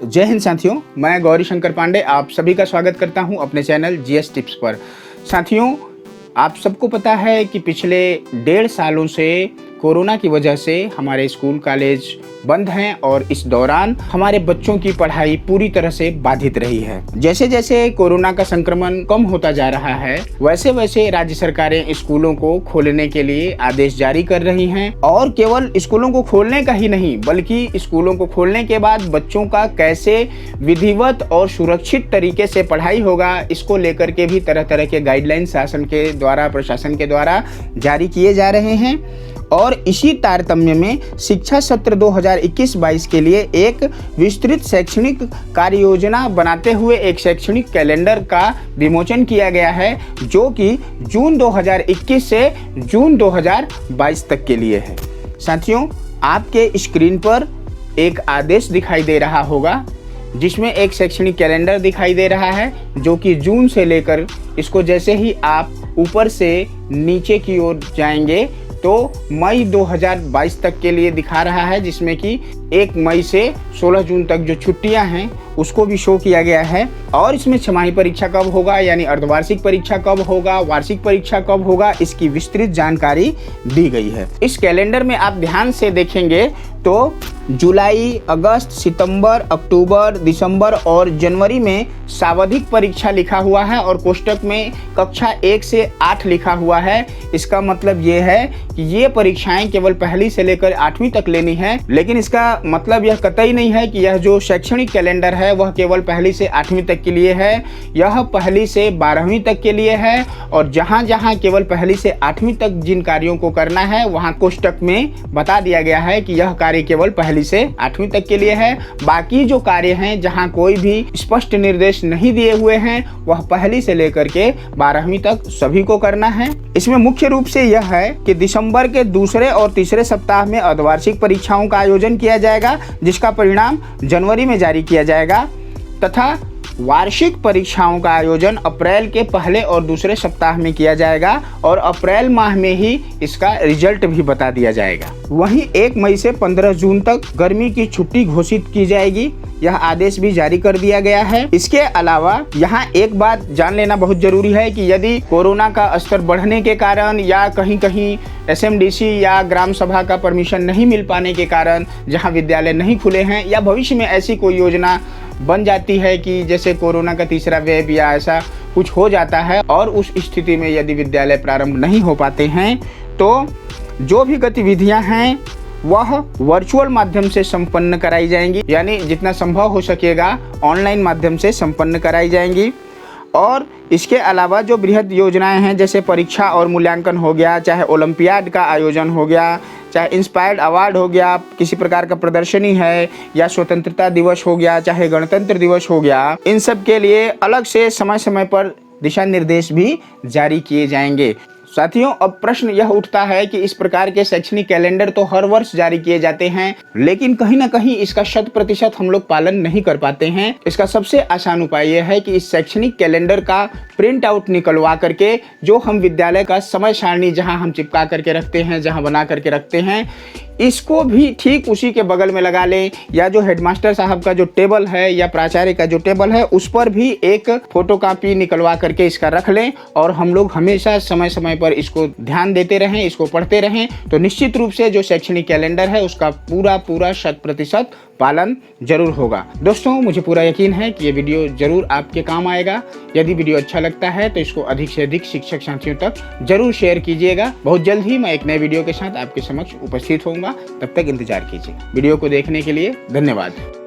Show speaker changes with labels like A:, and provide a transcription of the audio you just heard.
A: जय हिंद साथियों, मैं गौरी शंकर पांडे आप सभी का स्वागत करता हूं अपने चैनल जीएस टिप्स पर। साथियों, आप सबको पता है कि पिछले 1.5 सालों से कोरोना की वजह से हमारे स्कूल कॉलेज बंद हैं और इस दौरान हमारे बच्चों की पढ़ाई पूरी तरह से बाधित रही है। जैसे जैसे कोरोना का संक्रमण कम होता जा रहा है, वैसे वैसे राज्य सरकारें स्कूलों को खोलने के लिए आदेश जारी कर रही हैं और केवल स्कूलों को खोलने का ही नहीं, बल्कि स्कूलों को खोलने के बाद बच्चों का कैसे विधिवत और सुरक्षित तरीके से पढ़ाई होगा, इसको लेकर के भी तरह तरह के गाइडलाइन शासन के द्वारा, प्रशासन के द्वारा जारी किए जा रहे हैं। और इसी तारतम्य में शिक्षा सत्र 2021-22 के लिए एक विस्तृत शैक्षणिक कार्य योजना बनाते हुए एक शैक्षणिक कैलेंडर का विमोचन किया गया है, जो कि जून 2021 से जून 2022 तक के लिए है। साथियों, आपके स्क्रीन पर एक आदेश दिखाई दे रहा होगा जिसमें एक शैक्षणिक कैलेंडर दिखाई दे रहा है, जो कि जून से लेकर इसको जैसे ही आप ऊपर से नीचे की ओर जाएंगे तो मई 2022 तक के लिए दिखा रहा है, जिसमें कि 1 मई से 16 जून तक जो छुट्टियां हैं उसको भी शो किया गया है। और इसमें छमाही परीक्षा कब होगा, यानी अर्धवार्षिक परीक्षा कब होगा, वार्षिक परीक्षा कब होगा, इसकी विस्तृत जानकारी दी गई है। इस कैलेंडर में आप ध्यान से देखेंगे तो जुलाई, अगस्त, सितंबर, अक्टूबर, दिसंबर और जनवरी में सावधिक परीक्षा लिखा हुआ है और कोष्टक में कक्षा 1 से 8 लिखा हुआ है। इसका मतलब ये है कि ये परीक्षाएं केवल पहली से लेकर 8वीं तक लेनी है, लेकिन इसका मतलब यह कतई नहीं है कि यह जो शैक्षणिक कैलेंडर है वह केवल पहली से 8वीं तक के लिए है। यह पहली से 12वीं तक के लिए है और जहाँ जहाँ केवल पहली से 8वीं तक जिन कार्यों को करना है वहाँ कोष्टक में बता दिया गया है कि यह कार्य केवल पहली से 8वीं तक के लिए है। बाकी जो कार्य हैं जहाँ कोई भी स्पष्ट निर्देश नहीं दिए हुए हैं वह पहली से लेकर के 12वीं तक सभी को करना है। इसमें मुख्य रूप से यह है कि दिसंबर के दूसरे और तीसरे सप्ताह में अर्धवार्षिक परीक्षाओं का आयोजन किया जाएगा, जिसका परिणाम जनवरी में जारी किया जाएगा, तथा वार्षिक परीक्षाओं का आयोजन अप्रैल के पहले और दूसरे सप्ताह में किया जाएगा और अप्रैल माह में ही इसका रिजल्ट भी बता दिया जाएगा। वहीं 1 मई से 15 जून तक गर्मी की छुट्टी घोषित की जाएगी, यह आदेश भी जारी कर दिया गया है। इसके अलावा यहाँ एक बात जान लेना बहुत जरूरी है कि यदि कोरोना का स्तर बढ़ने के कारण या कहीं कहीं एसएमडीसी या ग्राम सभा का परमिशन नहीं मिल पाने के कारण जहाँ विद्यालय नहीं खुले हैं, या भविष्य में ऐसी कोई योजना बन जाती है कि जैसे कोरोना का तीसरा वेव या ऐसा कुछ हो जाता है और उस स्थिति में यदि विद्यालय प्रारंभ नहीं हो पाते हैं, तो जो भी गतिविधियां हैं वह वर्चुअल माध्यम से संपन्न कराई जाएंगी, यानी जितना संभव हो सकेगा ऑनलाइन माध्यम से संपन्न कराई जाएंगी। और इसके अलावा जो बृहद योजनाएं हैं, जैसे परीक्षा और मूल्यांकन हो गया, चाहे ओलंपियाड का आयोजन हो गया, चाहे इंस्पायर्ड अवार्ड हो गया, किसी प्रकार का प्रदर्शनी है, या स्वतंत्रता दिवस हो गया, चाहे गणतंत्र दिवस हो गया, इन सब के लिए अलग से समय समय पर दिशा निर्देश भी जारी किए जाएंगे। साथियों, अब प्रश्न यह उठता है कि इस प्रकार के शैक्षणिक कैलेंडर तो हर वर्ष जारी किए जाते हैं, लेकिन कहीं ना कहीं इसका 100% हम लोग पालन नहीं कर पाते हैं। इसका सबसे आसान उपाय यह है कि इस शैक्षणिक कैलेंडर का प्रिंट आउट निकलवा करके जो हम विद्यालय का समय सारणी जहां हम चिपका करके रखते हैं, जहां बना करके रखते हैं, इसको भी ठीक उसी के बगल में लगा लें, या जो हेडमास्टर साहब का जो टेबल है या प्राचार्य का जो टेबल है उस पर भी एक फोटोकॉपी निकलवा करके इसका रख लें और हम लोग हमेशा समय समय पर इसको ध्यान देते रहें, इसको पढ़ते रहें, तो निश्चित रूप से जो शैक्षणिक कैलेंडर है उसका पूरा 100% पालन जरूर होगा। दोस्तों, मुझे पूरा यकीन है कि ये वीडियो जरूर आपके काम आएगा। यदि वीडियो अच्छा लगता है तो इसको अधिक से अधिक शिक्षक साथियों तक जरूर शेयर कीजिएगा। बहुत जल्द ही मैं एक नए वीडियो के साथ आपके समक्ष उपस्थित होऊंगा, तब तक इंतजार कीजिए। वीडियो को देखने के लिए धन्यवाद।